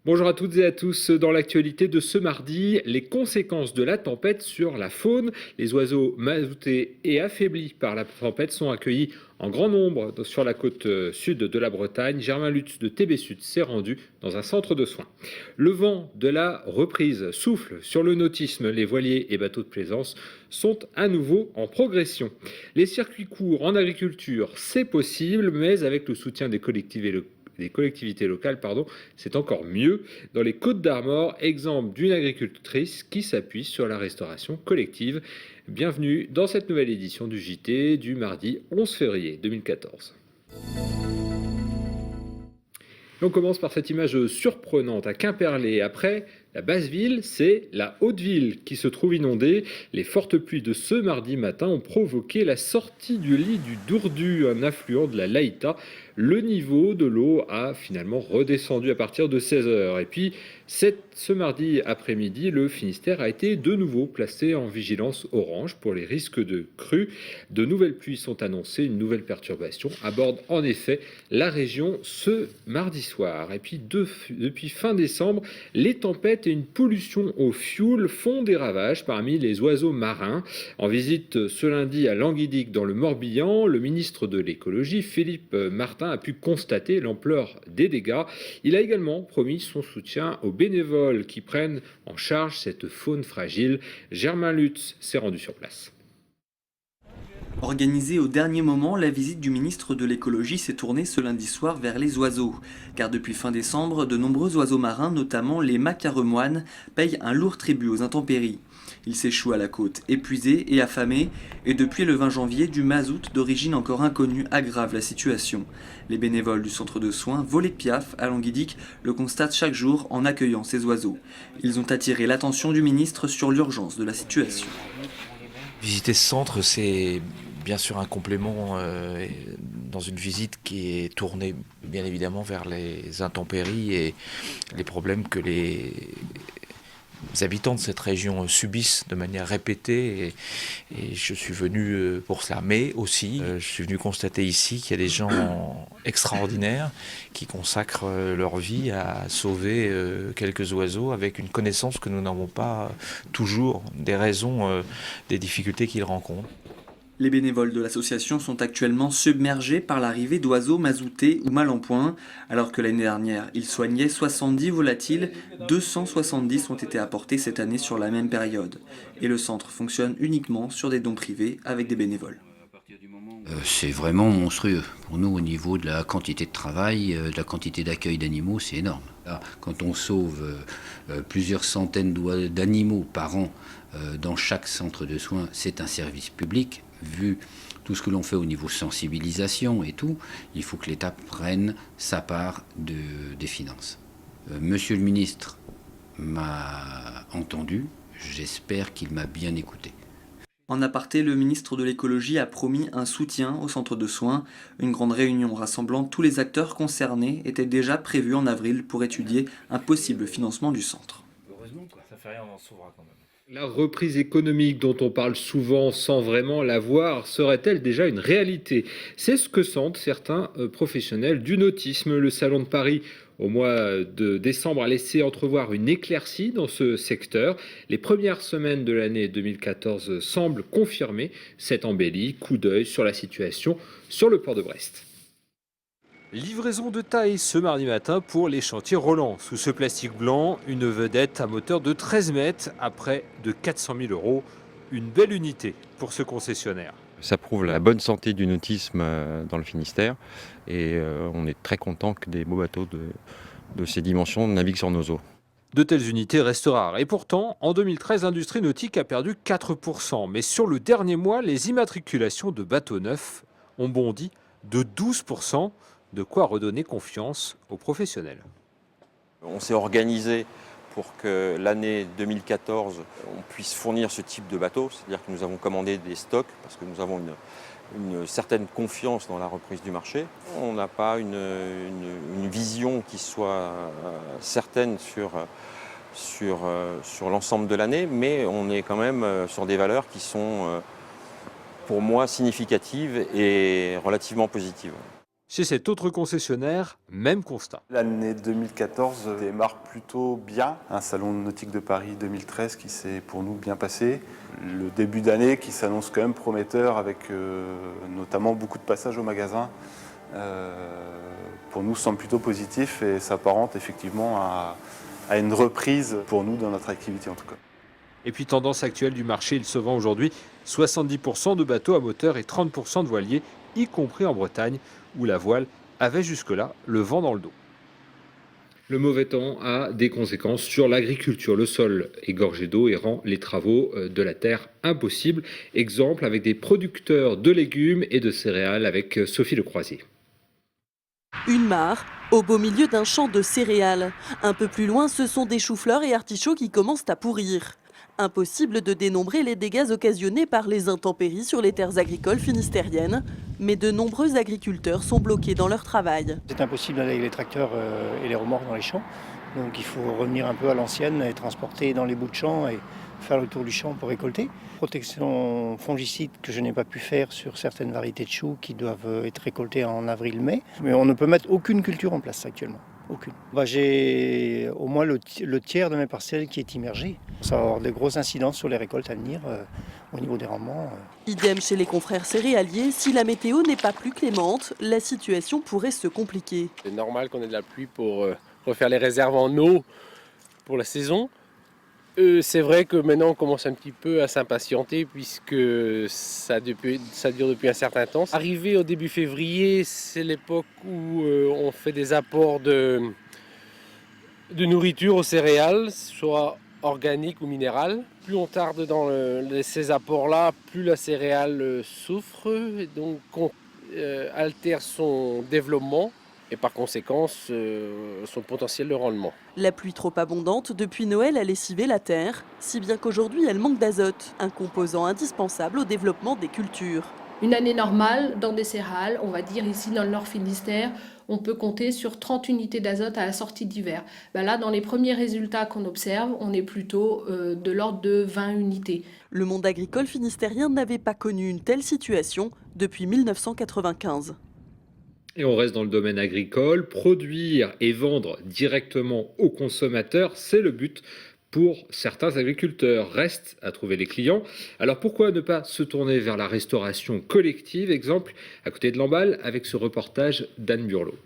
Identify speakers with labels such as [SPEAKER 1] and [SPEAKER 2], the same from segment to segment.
[SPEAKER 1] Bonjour à toutes et à tous. Dans l'actualité de ce mardi, les conséquences de la tempête sur la faune. Les oiseaux mazoutés et affaiblis par la tempête sont accueillis en grand nombre sur la côte sud de la Bretagne. Germain Lutz de TB Sud s'est rendu dans un centre de soins. Le vent de la reprise souffle sur le nautisme. Les voiliers et bateaux de plaisance sont à nouveau en progression. Les circuits courts en agriculture, c'est possible, mais avec le soutien des collectivités locales, c'est encore mieux. Dans les Côtes-d'Armor, exemple d'une agricultrice qui s'appuie sur la restauration collective. Bienvenue dans cette nouvelle édition du JT du mardi 11 février 2014. On commence par cette image surprenante à Quimperlé. Après la basse ville, c'est la haute ville qui se trouve inondée. Les fortes pluies de ce mardi matin ont provoqué la sortie du lit du Dourdu, un affluent de la Laïta. Le niveau de l'eau a finalement redescendu à partir de 16h. Et puis, ce mardi après-midi, le Finistère a été de nouveau placé en vigilance orange pour les risques de crues. De nouvelles pluies sont annoncées, une nouvelle perturbation aborde en effet la région ce mardi soir. Et puis, depuis fin décembre, les tempêtes et une pollution au fioul font des ravages parmi les oiseaux marins. En visite ce lundi à Languidic dans le Morbihan, le ministre de l'écologie, Philippe Martin, a pu constater l'ampleur des dégâts. Il a également promis son soutien aux bénévoles qui prennent en charge cette faune fragile. Germain Lutz s'est rendu sur place.
[SPEAKER 2] Organisée au dernier moment, la visite du ministre de l'écologie s'est tournée ce lundi soir vers les oiseaux. Car depuis fin décembre, de nombreux oiseaux marins, notamment les macaremoines, payent un lourd tribut aux intempéries. Ils s'échouent à la côte, épuisés et affamés, et depuis le 20 janvier, du mazout d'origine encore inconnue aggrave la situation. Les bénévoles du centre de soins Volet Piaf à Languidic le constatent chaque jour en accueillant ces oiseaux. Ils ont attiré l'attention du ministre sur l'urgence de la situation.
[SPEAKER 3] Visiter ce centre, c'est bien sûr un complément dans une visite qui est tournée bien évidemment vers les intempéries et les problèmes que les habitants de cette région subissent de manière répétée et je suis venu pour cela. Mais aussi, je suis venu constater ici qu'il y a des gens extraordinaires qui consacrent leur vie à sauver quelques oiseaux avec une connaissance que nous n'avons pas toujours des raisons des difficultés qu'ils rencontrent.
[SPEAKER 2] Les bénévoles de l'association sont actuellement submergés par l'arrivée d'oiseaux mazoutés ou mal en point. Alors que l'année dernière, ils soignaient 70 volatiles, 270 ont été apportés cette année sur la même période. Et le centre fonctionne uniquement sur des dons privés avec des bénévoles.
[SPEAKER 4] C'est vraiment monstrueux. Pour nous, au niveau de la quantité de travail, de la quantité d'accueil d'animaux, c'est énorme. Là, quand on sauve plusieurs centaines d'animaux par an dans chaque centre de soins, c'est un service public. Vu tout ce que l'on fait au niveau sensibilisation et tout, il faut que l'État prenne sa part des finances. Monsieur le ministre m'a entendu, j'espère qu'il m'a bien écouté.
[SPEAKER 2] En aparté, le ministre de l'écologie a promis un soutien au centre de soins. Une grande réunion rassemblant tous les acteurs concernés était déjà prévue en avril pour étudier un possible financement du centre.
[SPEAKER 3] Heureusement, ça fait rien, on en sauvera quand même.
[SPEAKER 1] La reprise économique dont on parle souvent sans vraiment la voir serait-elle déjà une réalité ? C'est ce que sentent certains professionnels du nautisme. Le Salon de Paris au mois de décembre a laissé entrevoir une éclaircie dans ce secteur. Les premières semaines de l'année 2014 semblent confirmer cette embellie. Coup d'œil sur la situation sur le port de Brest. Livraison de taille ce mardi matin pour les chantiers Roland. Sous ce plastique blanc, une vedette à moteur de 13 mètres à près de 400 000 €. Une belle unité pour ce concessionnaire.
[SPEAKER 5] Ça prouve la bonne santé du nautisme dans le Finistère et on est très content que des beaux bateaux de ces dimensions naviguent sur nos eaux.
[SPEAKER 1] De telles unités restent rares. Et pourtant, en 2013, l'industrie nautique a perdu 4%. Mais sur le dernier mois, les immatriculations de bateaux neufs ont bondi de 12%. De quoi redonner confiance aux professionnels.
[SPEAKER 6] On s'est organisé pour que l'année 2014, on puisse fournir ce type de bateau, c'est-à-dire que nous avons commandé des stocks parce que nous avons une certaine confiance dans la reprise du marché. On n'a pas une vision qui soit certaine sur l'ensemble de l'année, mais on est quand même sur des valeurs qui sont pour moi significatives et relativement positives.
[SPEAKER 1] Chez cet autre concessionnaire, même constat.
[SPEAKER 7] L'année 2014 démarre plutôt bien. Un salon nautique de Paris 2013 qui s'est pour nous bien passé. Le début d'année qui s'annonce quand même prometteur avec notamment beaucoup de passages au magasin. Pour nous semble plutôt positif et s'apparente effectivement à une reprise pour nous dans notre activité en tout cas.
[SPEAKER 1] Et puis tendance actuelle du marché, il se vend aujourd'hui 70% de bateaux à moteur et 30% de voiliers, y compris en Bretagne, où la voile avait jusque-là le vent dans le dos. Le mauvais temps a des conséquences sur l'agriculture. Le sol est gorgé d'eau et rend les travaux de la terre impossibles. Exemple avec des producteurs de légumes et de céréales avec Sophie Lecroisier.
[SPEAKER 8] Une mare au beau milieu d'un champ de céréales. Un peu plus loin, ce sont des choux-fleurs et artichauts qui commencent à pourrir. Impossible de dénombrer les dégâts occasionnés par les intempéries sur les terres agricoles finistériennes, mais de nombreux agriculteurs sont bloqués dans leur travail.
[SPEAKER 9] C'est impossible d'aller avec les tracteurs et les remorques dans les champs, donc il faut revenir un peu à l'ancienne et transporter dans les bouts de champ et faire le tour du champ pour récolter. Protection fongicide que je n'ai pas pu faire sur certaines variétés de choux qui doivent être récoltées en avril-mai, mais on ne peut mettre aucune culture en place actuellement. Aucune. J'ai au moins le tiers de mes parcelles qui est immergé. Ça va avoir de grosses incidences sur les récoltes à venir au niveau des rendements.
[SPEAKER 8] Idem chez les confrères céréaliers, si la météo n'est pas plus clémente, la situation pourrait se compliquer.
[SPEAKER 10] C'est normal qu'on ait de la pluie pour refaire les réserves en eau pour la saison. C'est vrai que maintenant on commence un petit peu à s'impatienter puisque ça dure depuis un certain temps. Arrivé au début février, c'est l'époque où on fait des apports de nourriture aux céréales, soit organiques ou minérales. Plus on tarde dans ces apports-là, plus la céréale souffre et donc altère son développement. Et par conséquent, son potentiel de rendement.
[SPEAKER 8] La pluie trop abondante depuis Noël a lessivé la terre, si bien qu'aujourd'hui elle manque d'azote, un composant indispensable au développement des cultures.
[SPEAKER 11] Une année normale dans des céréales, on va dire ici dans le Nord Finistère, on peut compter sur 30 unités d'azote à la sortie d'hiver. Là, dans les premiers résultats qu'on observe, on est plutôt de l'ordre de 20 unités.
[SPEAKER 8] Le monde agricole finistérien n'avait pas connu une telle situation depuis 1995.
[SPEAKER 1] Et on reste dans le domaine agricole. Produire et vendre directement aux consommateurs, c'est le but pour certains agriculteurs. Reste à trouver les clients. Alors pourquoi ne pas se tourner vers la restauration collective? Exemple à côté de Lamballe avec ce reportage d'Anne Burlot.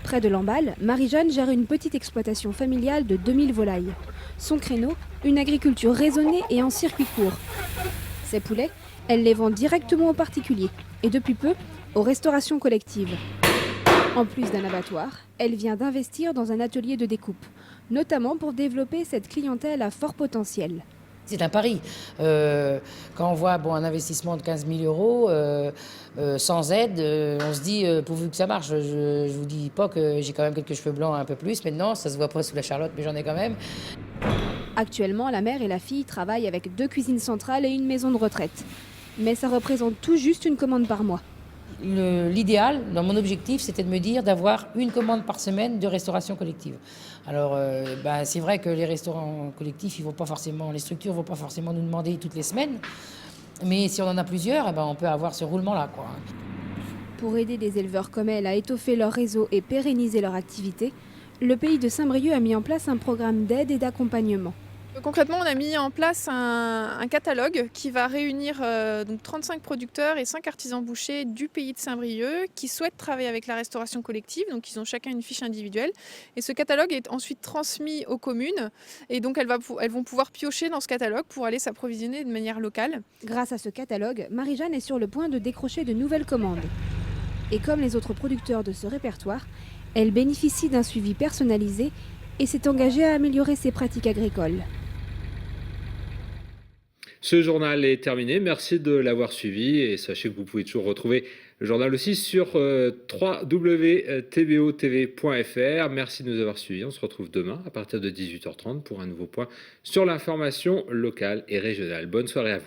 [SPEAKER 12] Près de Lamballe, Marie-Jeanne gère une petite exploitation familiale de 2000 volailles. Son créneau, une agriculture raisonnée et en circuit court. Ses poulets, elle les vend directement aux particuliers et depuis peu, aux restaurations collectives. En plus d'un abattoir, elle vient d'investir dans un atelier de découpe, notamment pour développer cette clientèle à fort potentiel.
[SPEAKER 13] C'est un pari. Quand on voit un investissement de 15 000 euros sans aide, on se dit pourvu que ça marche. Je vous dis pas que j'ai quand même quelques cheveux blancs un peu plus maintenant, ça se voit pas sous la charlotte, mais j'en ai quand même.
[SPEAKER 12] Actuellement, la mère et la fille travaillent avec 2 cuisines centrales et une maison de retraite. Mais ça représente tout juste une commande par mois.
[SPEAKER 13] L'idéal, dans mon objectif, c'était de me dire d'avoir une commande par semaine de restauration collective. Alors, c'est vrai que les restaurants collectifs, les structures ne vont pas forcément nous demander toutes les semaines. Mais si on en a plusieurs, on peut avoir ce roulement-là, quoi.
[SPEAKER 12] Pour aider des éleveurs comme elle à étoffer leur réseau et pérenniser leur activité, le pays de Saint-Brieuc a mis en place un programme d'aide et d'accompagnement.
[SPEAKER 14] Concrètement, on a mis en place un catalogue qui va réunir 35 producteurs et 5 artisans bouchers du pays de Saint-Brieuc qui souhaitent travailler avec la restauration collective. Donc, ils ont chacun une fiche individuelle. Et ce catalogue est ensuite transmis aux communes. Et donc, elles vont pouvoir piocher dans ce catalogue pour aller s'approvisionner de manière locale.
[SPEAKER 12] Grâce à ce catalogue, Marie-Jeanne est sur le point de décrocher de nouvelles commandes. Et comme les autres producteurs de ce répertoire, elle bénéficie d'un suivi personnalisé et s'est engagée à améliorer ses pratiques agricoles.
[SPEAKER 1] Ce journal est terminé. Merci de l'avoir suivi et sachez que vous pouvez toujours retrouver le journal aussi sur www.tbotv.fr. Merci de nous avoir suivis. On se retrouve demain à partir de 18h30 pour un nouveau point sur l'information locale et régionale. Bonne soirée à vous.